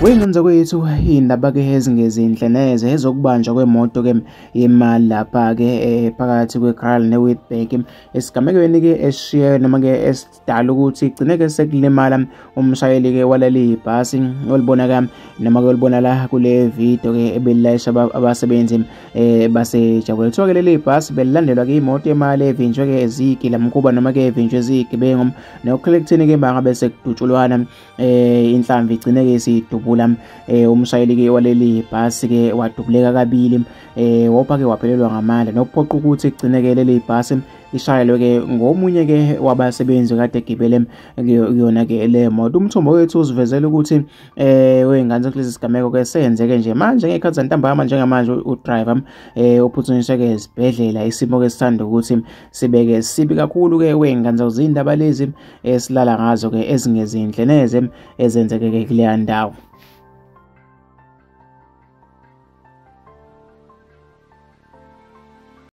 Wengenza kwethu indaba ke ezingezinhle neze ezokubanjwa kwemoto ke yemali lapha ke phakathi kweGraal neWitbank esigamekweni ke eshiye noma ke esidala ukuthi igcine ke sekulimala umshayeli ke waleli bhasi olibona ka noma ke olibona la kule video ke ebelayisha abasebenzi basejabule kuthiwa ke leli bhasi belilandelwa ke imoto yemali evinjwe ke ezigila mkhuba noma ke evinjwe ezigibengu nokuthini ke bangabe sekudutshulwana inhlamvu igcine ke sidubula umshayeli ke waleli bhasi ke wadubuleka kabili wopha ke waphelelwa ngamandla nokuphoqa ukuthi igcine ke leli bhasi ishayelwe ke ngomunye ke wabasebenzi kade egibele kuyona ke le moto. Umthombo wethu usivezela ukuthi wengane kulesi sigameko ke senzeke nje manje ngekhathi zantambama njengamanje udriver uphuthunyiswe ke esibhedlela isimo ke sithanda ukuthi sibeke sibi kakhulu ke wengane zindaba lezi esilala ngazo ke ezingezinhle neze ezenzeke ke kuleya ndawo.